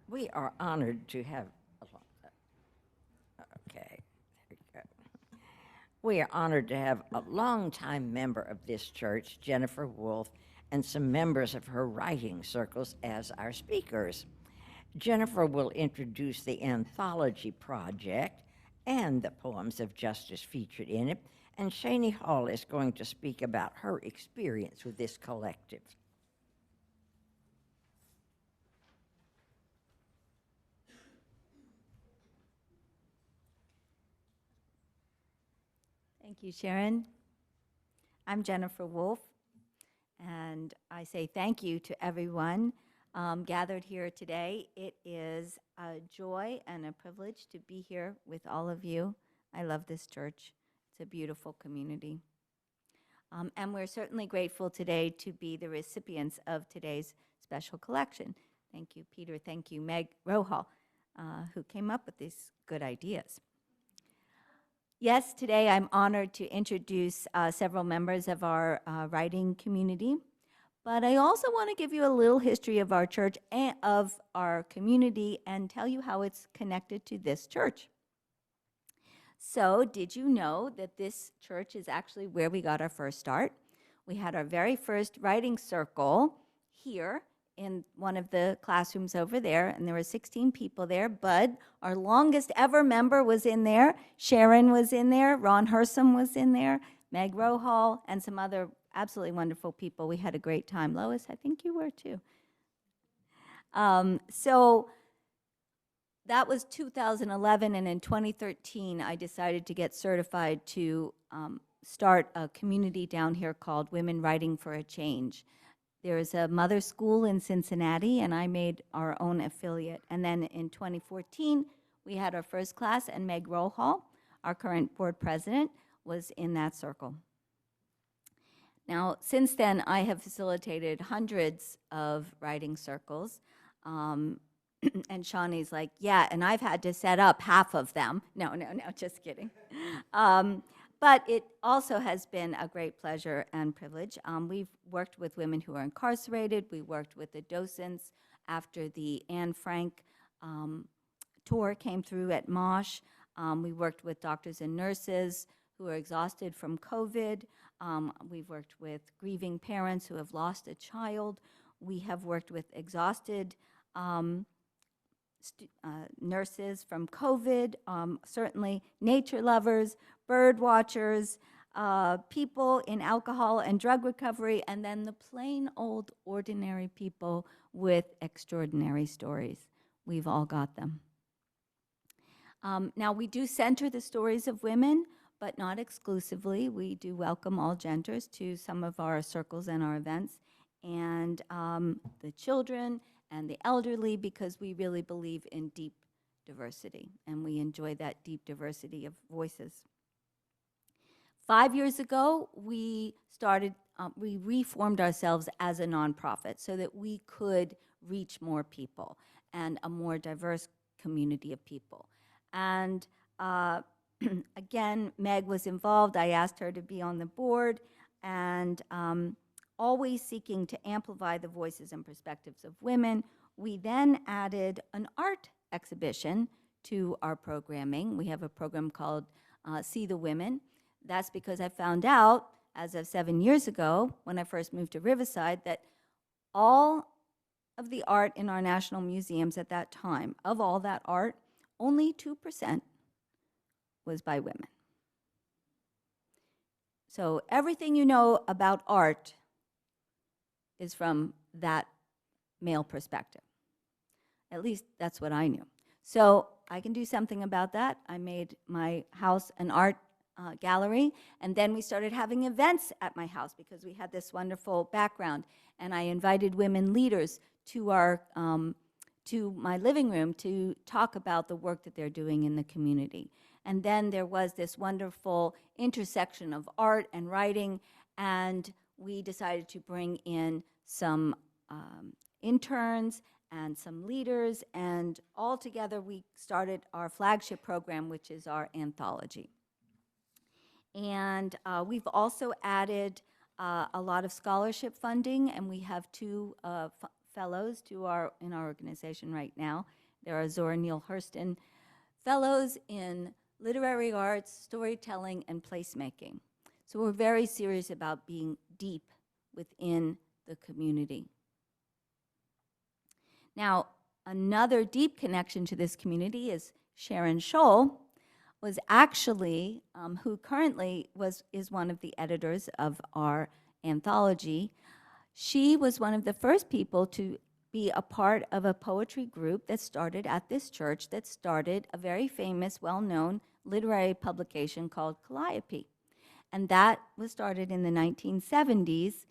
We are honored to have, okay, there you go. We are honored to have a longtime member of this church, Jennifer Wolfe, and some members of her writing circles as our speakers. Jennifer will introduce the anthology project and the poems of justice featured in it, and Shani Hall is going to speak about her experience with this collective. Thank you, Sharon. I'm Jennifer Wolfe, and I say thank you to everyone gathered here today. It is a joy and a privilege to be here with all of you. I love this church. It's a beautiful community. And we're certainly grateful today to be the recipients of today's special collection. Thank you, Peter. Thank you, Meg Rohal, who came up with these good ideas. Yes, today I'm honored to introduce several members of our writing community, but I also want to give you a little history of our church and of our community and tell you how it's connected to this church. So, did you know that this church is actually where we got our first start? We had our very first writing circle here in one of the classrooms over there, and there were 16 people there. Bud, our longest ever member, was in there. Sharon was in there. Ron Hersom was in there. Meg Rohal, and some other absolutely wonderful people. We had a great time. Lois, I think you were too. So that was 2011, and in 2013, I decided to get certified to start a community down here called Women Writing for a Change. There is a mother school in Cincinnati, and I made our own affiliate. And then in 2014, we had our first class, and Meg Rohal, our current board president, was in that circle. Now, since then, I have facilitated hundreds of writing circles. And Shawnee's like, yeah, and I've had to set up half of them. No, just kidding. But it also has been a great pleasure and privilege. We've worked with women who are incarcerated. We worked with the docents after the Anne Frank tour came through at Mosh. We worked with doctors and nurses who are exhausted from COVID. We've worked with grieving parents who have lost a child. We have worked with exhausted nurses from COVID, certainly nature lovers, bird watchers, people in alcohol and drug recovery, and then the plain old ordinary people with extraordinary stories. We've all got them. Now, we do center the stories of women, but not exclusively. We do welcome all genders to some of our circles and our events, and the children and the elderly, because we really believe in deep diversity, and we enjoy that deep diversity of voices. 5 years ago, we reformed ourselves as a nonprofit so that we could reach more people and a more diverse community of people. And again, Meg was involved. I asked her to be on the board, and always seeking to amplify the voices and perspectives of women. We then added an art exhibition to our programming. We have a program called See the Women. That's because I found out, as of 7 years ago, when I first moved to Riverside, that all of the art in our national museums at that time, of all that art, only 2% was by women. So everything you know about art is from that male perspective. At least that's what I knew. So I can do something about that. I made my house an art gallery, and then we started having events at my house because we had this wonderful background, and I invited women leaders to our to my living room to talk about the work that they're doing in the community. And then there was this wonderful intersection of art and writing, and we decided to bring in some interns and some leaders, and all together we started our flagship program, which is our anthology. And we've also added a lot of scholarship funding, and we have two fellows in our organization right now. There are Zora Neale Hurston fellows in literary arts, storytelling, and placemaking. So we're very serious about being deep within the community. Now, another deep connection to this community is Sharon Scholl, was actually, who currently is one of the editors of our anthology. She was one of the first people to be a part of a poetry group that started at this church, that started a very famous, well-known literary publication called Calliope. And that was started in the 1970s,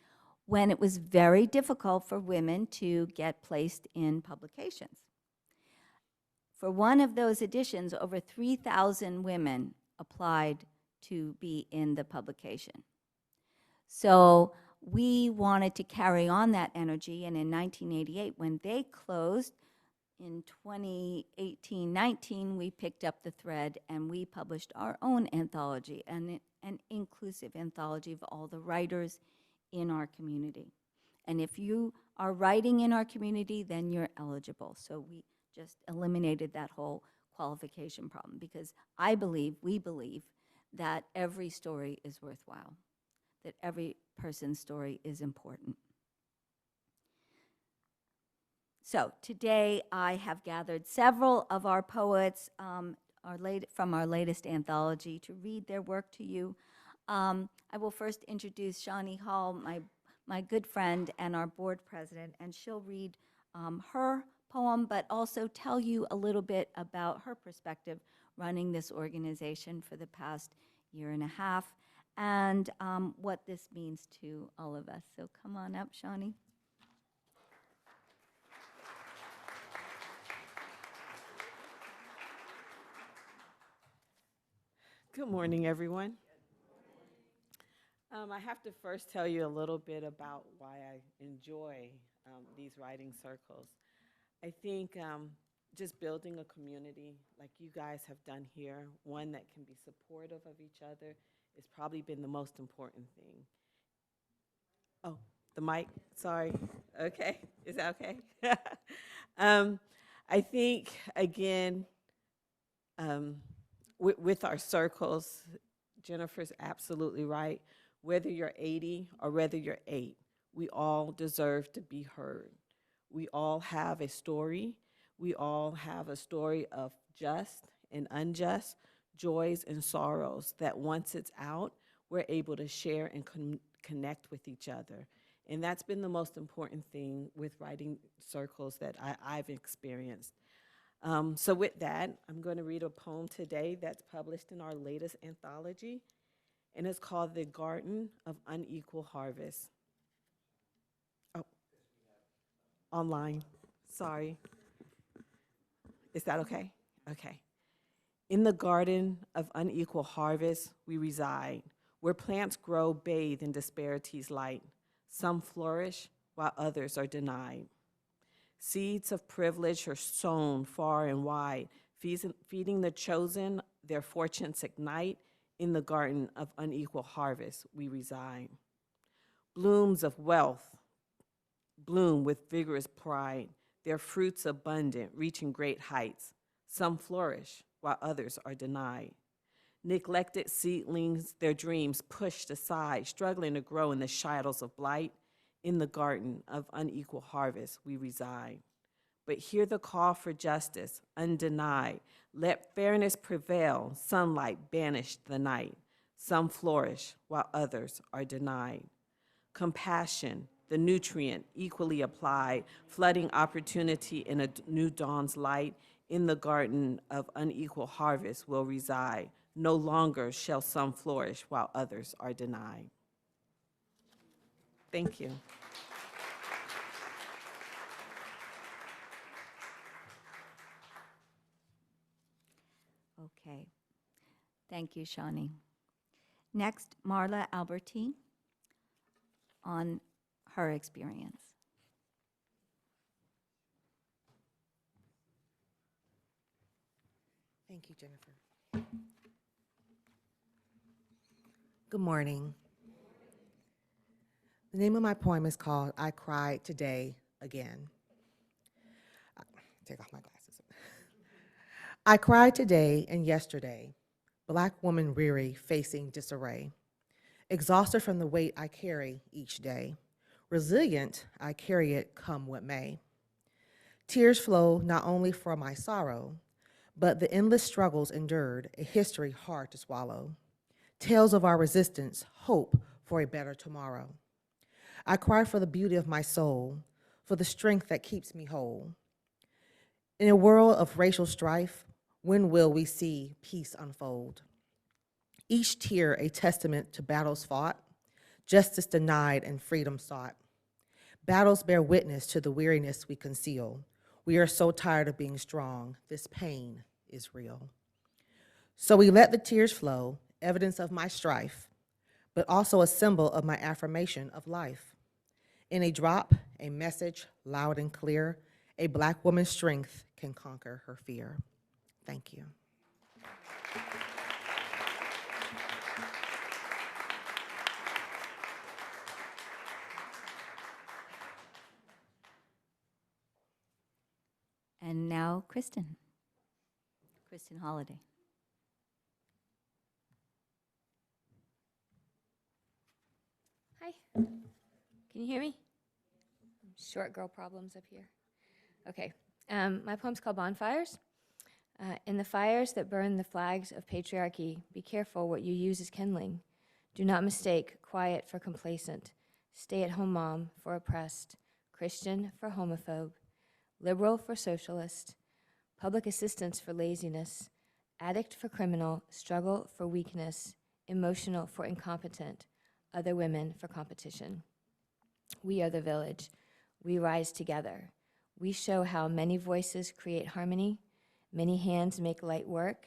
when it was very difficult for women to get placed in publications. For one of those editions, over 3,000 women applied to be in the publication. So we wanted to carry on that energy, and in 1988, when they closed, in 2018-19, we picked up the thread and we published our own anthology, an inclusive anthology of all the writers in our community. And if you are writing in our community, then you're eligible. So we just eliminated that whole qualification problem, because we believe that every story is worthwhile, that every person's story is important. So today I have gathered several of our poets from our latest anthology to read their work to you. I will first introduce Shawnee Hall, my good friend and our board president, and she'll read her poem, but also tell you a little bit about her perspective running this organization for the past year and a half, and what this means to all of us. So come on up, Shawnee. Good morning, everyone. I have to first tell you a little bit about why I enjoy these writing circles. I think just building a community like you guys have done here, one that can be supportive of each other, has probably been the most important thing. Oh, the mic, sorry. Okay, is that okay? I think, again, with our circles, Jennifer's absolutely right. Whether you're 80 or whether you're 8, we all deserve to be heard. We all have a story. We all have a story of just and unjust, joys and sorrows that once it's out, we're able to share and connect with each other. And that's been the most important thing with writing circles that I've experienced. So with that, I'm going to read a poem today that's published in our latest anthology, and it's called The Garden of Unequal Harvest. Oh, online, sorry. Is that okay? Okay. In the garden of unequal harvest, we reside, where plants grow bathed in disparity's light. Some flourish while others are denied. Seeds of privilege are sown far and wide, feeding the chosen, their fortunes ignite. In the garden of unequal harvest, we reside. Blooms of wealth bloom with vigorous pride, their fruits abundant, reaching great heights. Some flourish while others are denied. Neglected seedlings, their dreams pushed aside, struggling to grow in the shadows of blight. In the garden of unequal harvest, we reside. But hear the call for justice, undenied. Let fairness prevail, sunlight banish the night. Some flourish while others are denied. Compassion, the nutrient equally applied, flooding opportunity in a new dawn's light. In the garden of unequal harvest will reside. No longer shall some flourish while others are denied. Thank you. Okay. Thank you, Shawnee. Next, Marla Albertine on her experience. Thank you, Jennifer. Good morning. The name of my poem is called I Cried Today, again. Take off my glasses. I cried today and yesterday, Black woman weary, facing disarray. Exhausted from the weight I carry each day. Resilient, I carry it come what may. Tears flow not only for my sorrow, but the endless struggles endured, a history hard to swallow. Tales of our resistance, hope for a better tomorrow. I cry for the beauty of my soul, for the strength that keeps me whole. In a world of racial strife, when will we see peace unfold? Each tear a testament to battles fought, justice denied and freedom sought. Battles bear witness to the weariness we conceal. We are so tired of being strong. This pain is real. So we let the tears flow, evidence of my strife, but also a symbol of my affirmation of life. In a drop, a message loud and clear, a Black woman's strength can conquer her fear. Thank you. And now, Kristen Holiday. Hi. Can you hear me? Short girl problems up here. Okay. My poem's called Bonfires. In the fires that burn the flags of patriarchy, be careful what you use as kindling. Do not mistake quiet for complacent, stay-at-home mom for oppressed, Christian for homophobe, liberal for socialist, public assistance for laziness, addict for criminal, struggle for weakness, emotional for incompetent, other women for competition. We are the village. We rise together. We show how many voices create harmony, many hands make light work,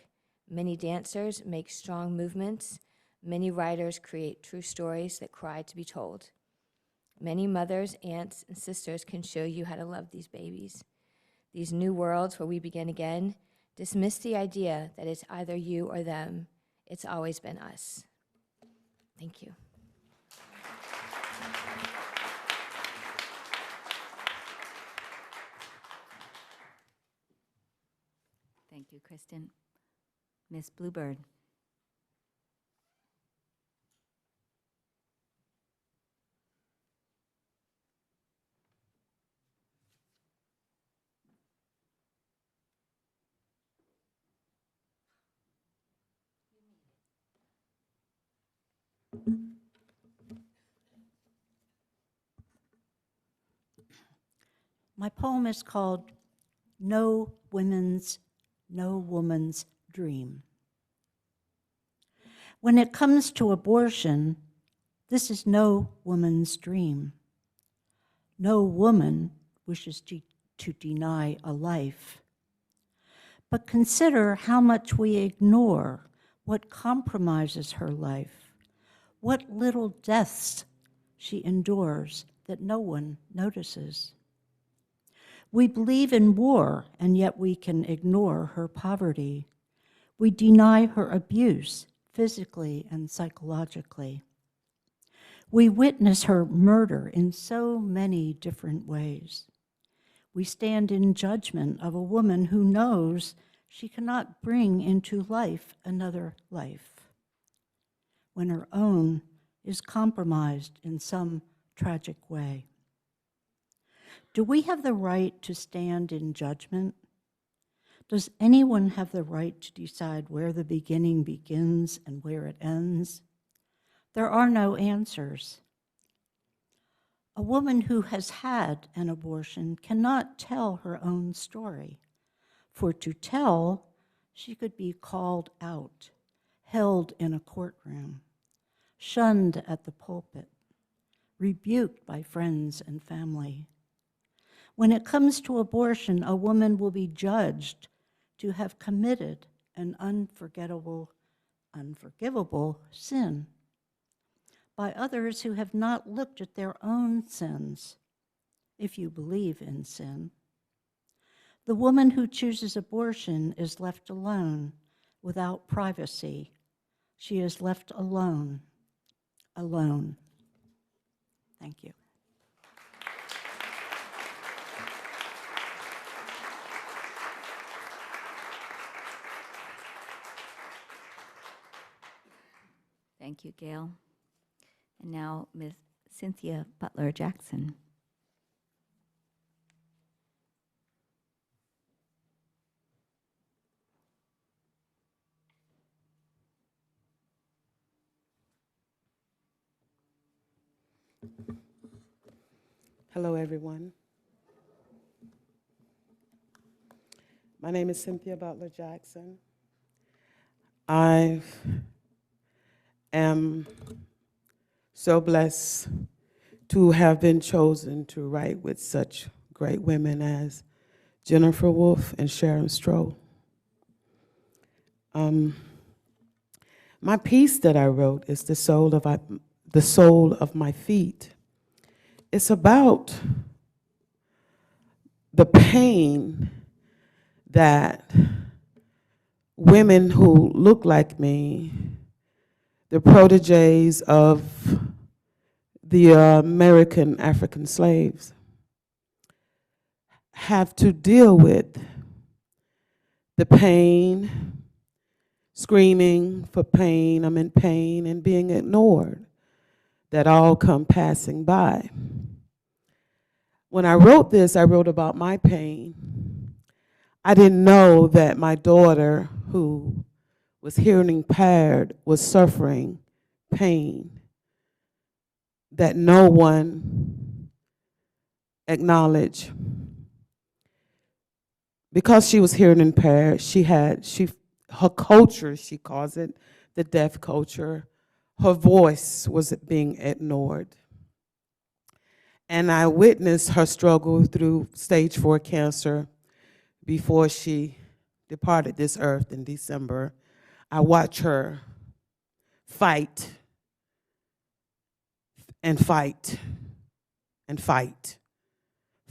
many dancers make strong movements, many writers create true stories that cry to be told. Many mothers, aunts, and sisters can show you how to love these babies. These new worlds where we begin again, dismiss the idea that it's either you or them. It's always been us. Thank you. Thank you, Kristen. Miss Bluebird. My poem is called No Woman's Dream. When it comes to abortion, this is no woman's dream. No woman wishes to deny a life. But consider how much we ignore what compromises her life, what little deaths she endures that no one notices. We believe in war, and yet we can ignore her poverty. We deny her abuse, physically and psychologically. We witness her murder in so many different ways. We stand in judgment of a woman who knows she cannot bring into life another life, when her own is compromised in some tragic way. Do we have the right to stand in judgment? Does anyone have the right to decide where the beginning begins and where it ends? There are no answers. A woman who has had an abortion cannot tell her own story, for to tell, she could be called out, held in a courtroom, shunned at the pulpit, rebuked by friends and family. When it comes to abortion, a woman will be judged to have committed an unforgivable sin by others who have not looked at their own sins, if you believe in sin. The woman who chooses abortion is left alone, without privacy. She is left alone, alone. Thank you. Thank you, Gail. And now Ms. Cynthia Butler Jackson. Hello, everyone. My name is Cynthia Butler Jackson. I am so blessed to have been chosen to write with such great women as Jennifer Wolfe and Sharon Stroh. My piece that I wrote is the soul of my feet. It's about the pain that women who look like me, the proteges of the American African slaves, have to deal with. The pain, screaming for pain, I'm in pain, and being ignored, that all come passing by. When I wrote this, I wrote about my pain. I didn't know that my daughter, who was hearing impaired, was suffering pain that no one acknowledged. Because she was hearing impaired, her culture, she calls it the deaf culture, her voice was being ignored. And I witnessed her struggle through stage 4 cancer before she departed this earth in December. I watched her fight and fight and fight.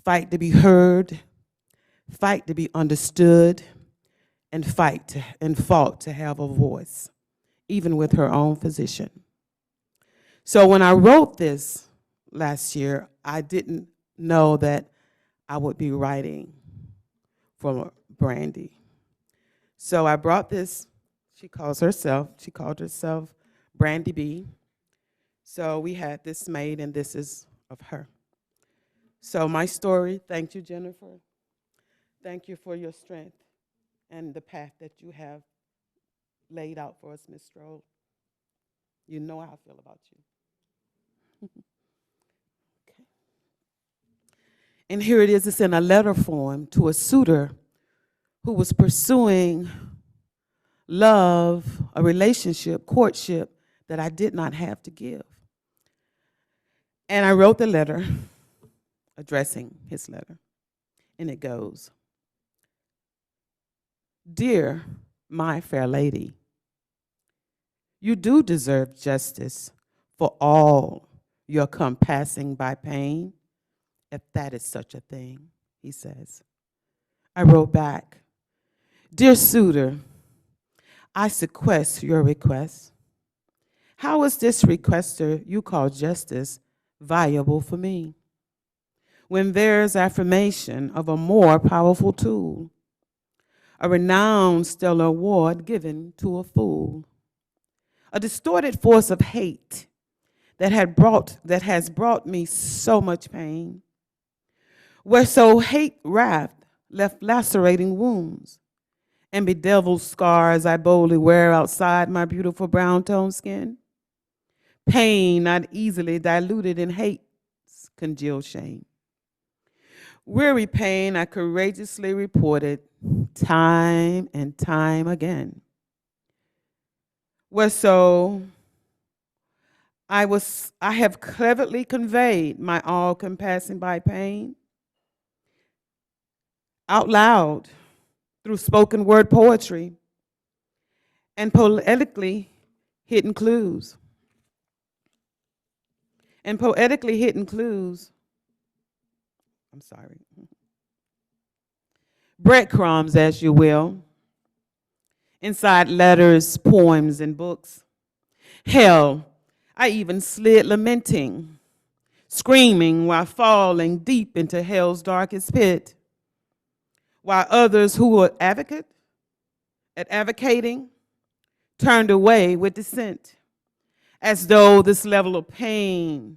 Fight to be heard, fight to be understood, and fight and fought to have a voice, even with her own physician. So when I wrote this last year, I didn't know that I would be writing for Brandy. So I brought this, she called herself Brandy B. So we had this made, and this is of her. So my story, thank you, Jennifer. Thank you for your strength and the path that you have laid out for us, Ms. Stroll. You know how I feel about you. Okay. And here it is, it's in a letter form to a suitor who was pursuing love, a relationship, courtship that I did not have to give. And I wrote the letter, addressing his letter, and it goes, "Dear my fair lady, you do deserve justice for all your come passing by pain, if that is such a thing," he says. I wrote back, "Dear suitor, I sequest your request. How is this requester you call justice viable for me, when there's affirmation of a more powerful tool, a renowned stellar award given to a fool, a distorted force of hate that has brought me so much pain, where so hate wrath left lacerating wounds and bedeviled scars I boldly wear outside my beautiful brown toned skin, pain not easily diluted in hate's congealed shame. Weary pain I courageously reported time and time again. Where so I have cleverly conveyed my all compassing by pain out loud through spoken word poetry and poetically hidden clues. Breadcrumbs, as you will, inside letters, poems, and books. Hell, I even slid lamenting, screaming while falling deep into hell's darkest pit, while others who were advocating turned away with dissent, as though this level of pain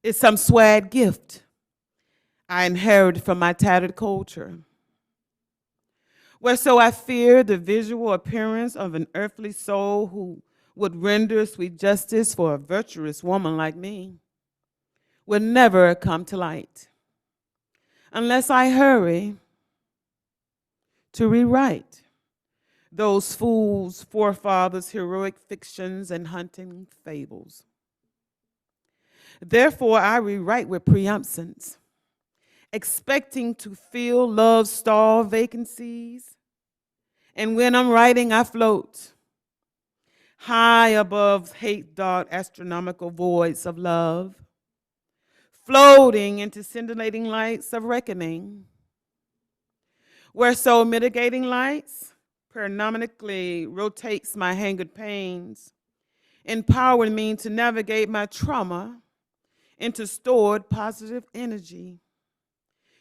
is some swag gift I inherited from my tattered culture, where so I fear the visual appearance of an earthly soul who would render sweet justice for a virtuous woman like me would never come to light unless I hurry to rewrite those fools' forefathers' heroic fictions and hunting fables. Therefore, I rewrite with preemptions, expecting to fill love's stall vacancies. And when I'm writing, I float high above hate-dark astronomical voids of love, floating into scintillating lights of reckoning, where so mitigating lights paranomically rotates my hangered pains, empowering me to navigate my trauma into stored positive energy,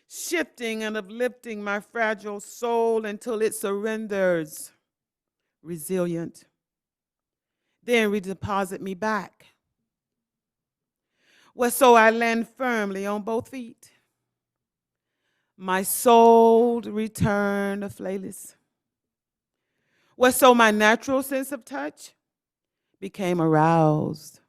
shifting and uplifting my fragile soul until it surrenders, resilient. Then redeposit me back, where so I land firmly on both feet, my soul return of flayless, where so my natural sense of touch became aroused,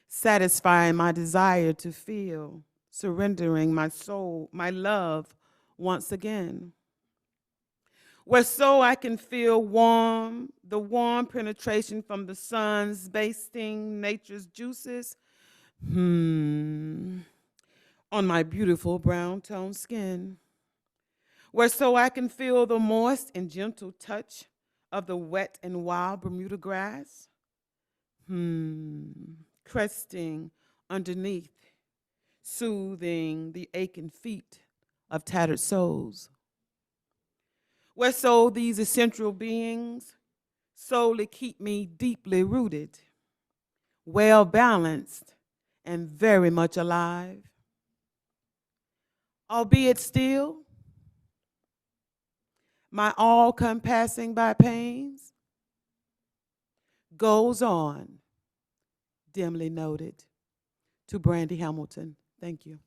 satisfying my desire to feel, surrendering my soul, my love once again, where so I can feel warm, the warm penetration from the sun's basting nature's juices on my beautiful brown toned skin, where so I can feel the moist and gentle touch of the wet and wild Bermuda grass, cresting underneath, soothing the aching feet of tattered souls, where so these essential beings solely keep me deeply rooted, well balanced, and very much alive, albeit still my all-compassing by pains goes on, dimly noted. To Brandy Hamilton, thank you.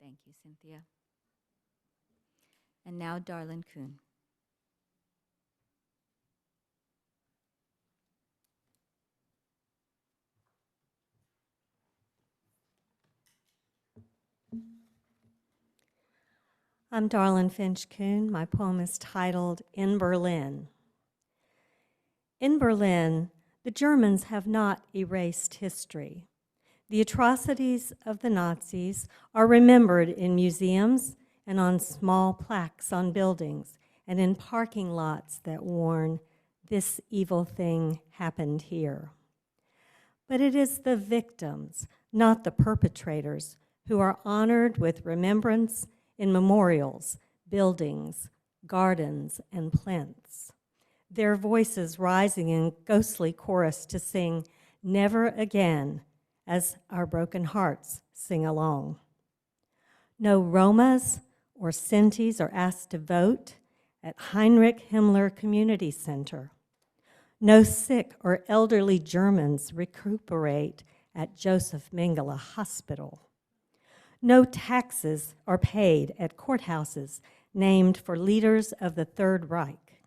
Thank you, Cynthia. And now, Darlene Kuhn. I'm Darlene Finch Kuhn. My poem is titled In Berlin. In Berlin, the Germans have not erased history. The atrocities of the Nazis are remembered in museums and on small plaques on buildings and in parking lots that warn, "This evil thing happened here." But it is the victims, not the perpetrators, who are honored with remembrance in memorials, buildings, gardens, and plinths, their voices rising in ghostly chorus to sing "Never Again" as our broken hearts sing along. No Romas or Sintis are asked to vote at Heinrich Himmler Community Center. No sick or elderly Germans recuperate at Joseph Mengele Hospital. No taxes are paid at courthouses named for leaders of the Third Reich.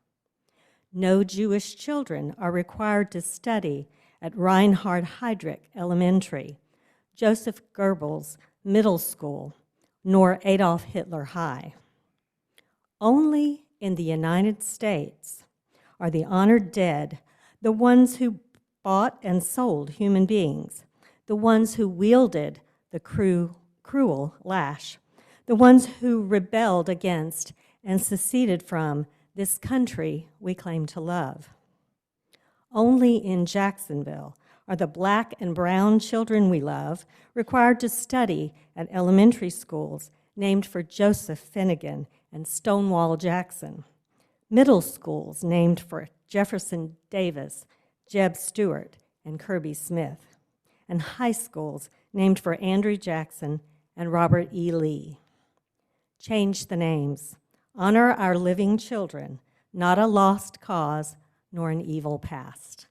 No Jewish children are required to study at Reinhard Heydrich Elementary, Joseph Goebbels Middle School, nor Adolf Hitler High. Only in the United States are the honored dead the ones who bought and sold human beings, the ones who wielded the cruel lash, the ones who rebelled against and seceded from this country we claim to love. Only in Jacksonville are the black and brown children we love required to study at elementary schools named for Joseph Finnegan and Stonewall Jackson, middle schools named for Jefferson Davis, Jeb Stuart, and Kirby Smith, and high schools named for Andrew Jackson and Robert E. Lee. Change the names. Honor our living children, not a lost cause nor an evil past.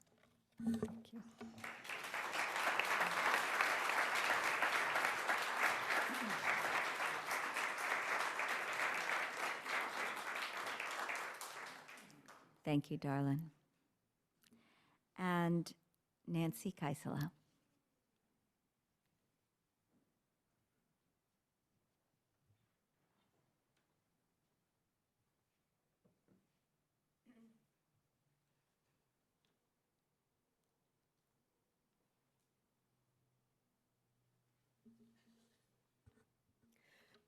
Thank you, darling. And Nancy Kaisela.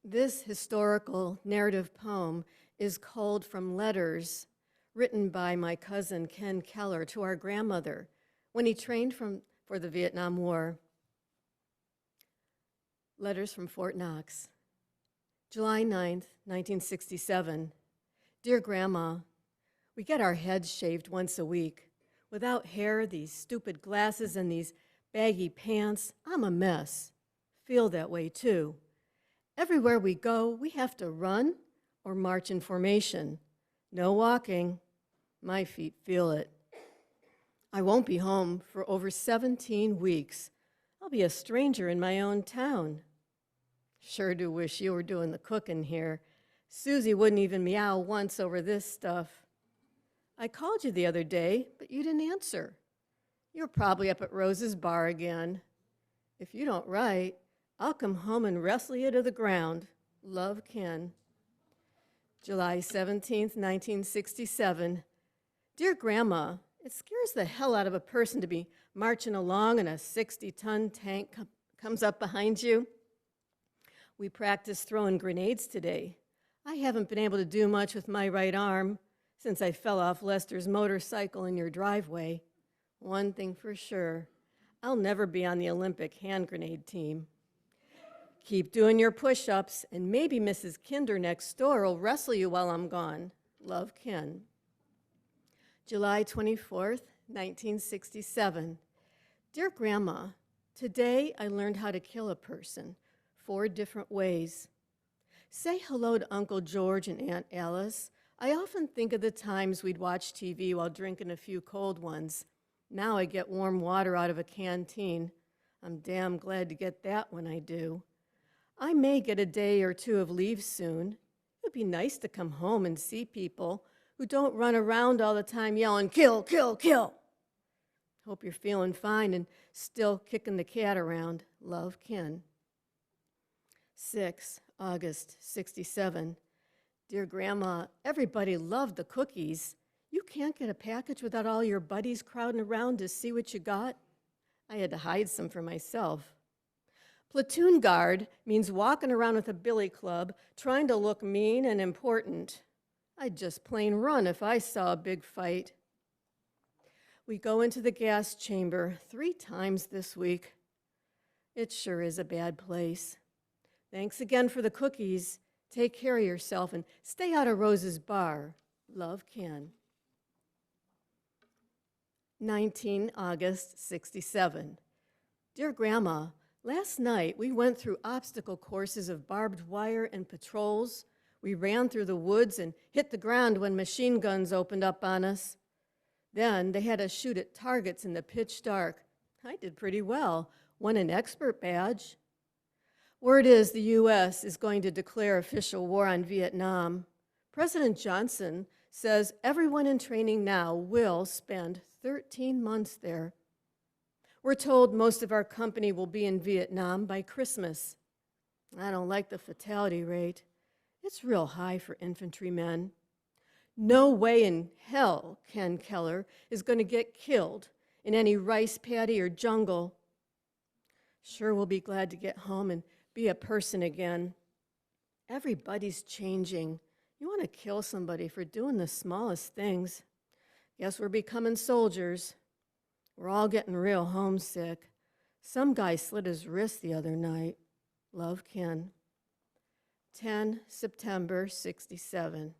This historical narrative poem is culled from letters written by my cousin Ken Keller to our grandmother when he trained for the Vietnam War. Letters from Fort Knox. July 9th, 1967. Dear Grandma, we get our heads shaved once a week. Without hair, these stupid glasses, and these baggy pants, I'm a mess. Feel that way too. Everywhere we go, we have to run or march in formation. No walking. My feet feel it. I won't be home for over 17 weeks. I'll be a stranger in my own town. Sure do wish you were doing the cooking here. Susie wouldn't even meow once over this stuff. I called you the other day, but you didn't answer. You're probably up at Rose's bar again. If you don't write, I'll come home and wrestle you to the ground. Love, Ken. July 17th, 1967. Dear Grandma, it scares the hell out of a person to be marching along and a 60-ton tank comes up behind you. We practiced throwing grenades today. I haven't been able to do much with my right arm since I fell off Lester's motorcycle in your driveway. One thing for sure, I'll never be on the Olympic hand grenade team. Keep doing your push-ups, and maybe Mrs. Kinder next door will wrestle you while I'm gone. Love, Ken. July 24th, 1967. Dear Grandma, today I learned how to kill a person 4 different ways. Say hello to Uncle George and Aunt Alice. I often think of the times we'd watch TV while drinking a few cold ones. Now I get warm water out of a canteen. I'm damn glad to get that when I do. I may get a day or 2 of leave soon. It would be nice to come home and see people who don't run around all the time yelling, kill, kill, kill. Hope you're feeling fine and still kicking the cat around. Love, Ken. 6 August 67. Dear Grandma, everybody loved the cookies. You can't get a package without all your buddies crowding around to see what you got. I had to hide some for myself. Platoon guard means walking around with a billy club, trying to look mean and important. I'd just plain run if I saw a big fight. We go into the gas chamber 3 times this week. It sure is a bad place. Thanks again for the cookies. Take care of yourself and stay out of Rose's bar. Love, Ken. 19 August 67. Dear Grandma, last night we went through obstacle courses of barbed wire and patrols. We ran through the woods and hit the ground when machine guns opened up on us. Then they had us shoot at targets in the pitch dark. I did pretty well, won an expert badge. Word is the U.S. is going to declare official war on Vietnam. President Johnson says everyone in training now will spend 13 months there. We're told most of our company will be in Vietnam by Christmas. I don't like the fatality rate. It's real high for infantrymen. No way in hell Ken Keller is going to get killed in any rice paddy or jungle. Sure, we'll be glad to get home and be a person again. Everybody's changing. You want to kill somebody for doing the smallest things. Guess we're becoming soldiers. We're all getting real homesick. Some guy slit his wrist the other night. Love, Ken. 10 September 67.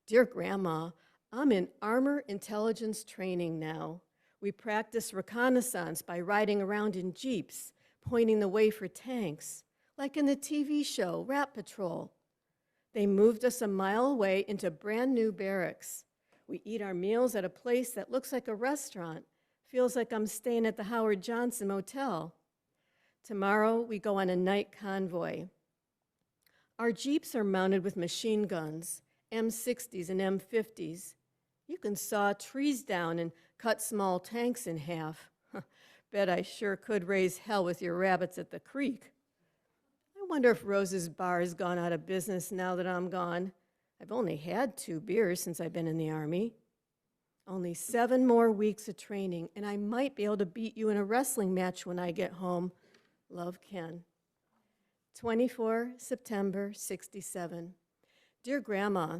Dear Grandma, I'm in armor intelligence training now. We practice reconnaissance by riding around in jeeps, pointing the way for tanks, like in the TV show Rat Patrol. They moved us a mile away into brand new barracks. We eat our meals at a place that looks like a restaurant. Feels like I'm staying at the Howard Johnson Motel. Tomorrow, we go on a night convoy. Our jeeps are mounted with machine guns, M60s and M50s. You can saw trees down and cut small tanks in half. Bet I sure could raise hell with your rabbits at the creek. I wonder if Rose's Bar has gone out of business now that I'm gone. I've only had 2 beers since I've been in the Army. Only 7 more weeks of training, and I might be able to beat you in a wrestling match when I get home. Love, Ken. 24 September 67. Dear Grandma,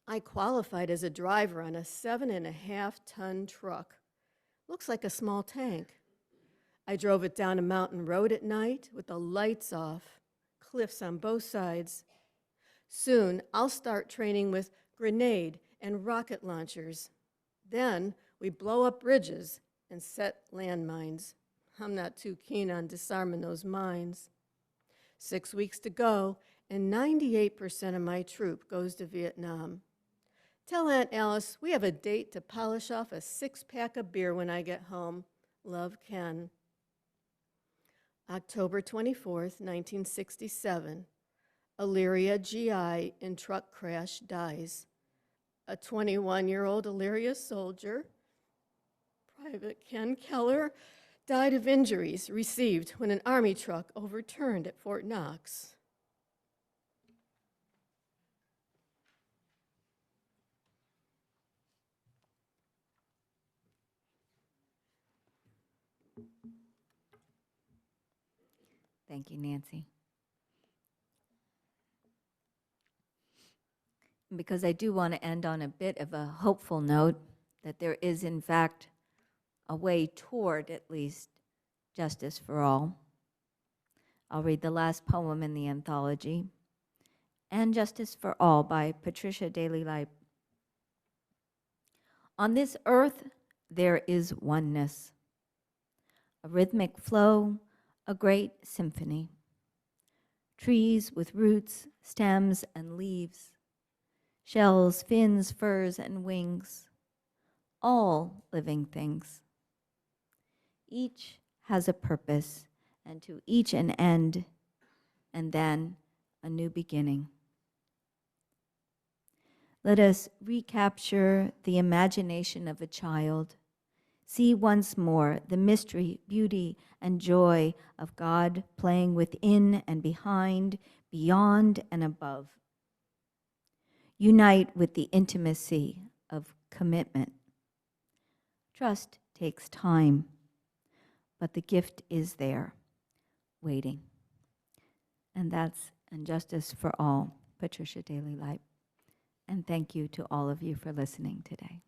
I qualified as a driver on a 7.5-ton truck. Looks like a small tank. I drove it down a mountain road at night with the lights off, cliffs on both sides. Soon, I'll start training with grenade and rocket launchers. Then, we blow up bridges and set landmines. I'm not too keen on disarming those mines. 6 weeks to go, and 98% of my troop goes to Vietnam. Tell Aunt Alice we have a date to polish off a 6-pack of beer when I get home. Love, Ken. October 24th, 1967. Illyria GI in truck crash dies. A 21-year-old Illyria soldier, Private Ken Keller, died of injuries received when an Army truck overturned at Fort Knox. Thank you, Nancy. Because I do want to end on a bit of a hopeful note that there is, in fact, a way toward, at least, justice for all. I'll read the last poem in the anthology, And Justice for All by Patricia Daly Lipe. On this earth, there is oneness, a rhythmic flow, a great symphony. Trees with roots, stems, and leaves, shells, fins, furs, and wings, all living things. Each has a purpose, and to each an end, and then a new beginning. Let us recapture the imagination of a child, see once more the mystery, beauty, and joy of God playing within and behind, beyond and above. Unite with the intimacy of commitment. Trust takes time, but the gift is there, waiting. And that's And Justice for All, Patricia Daly Lipe. And thank you to all of you for listening today.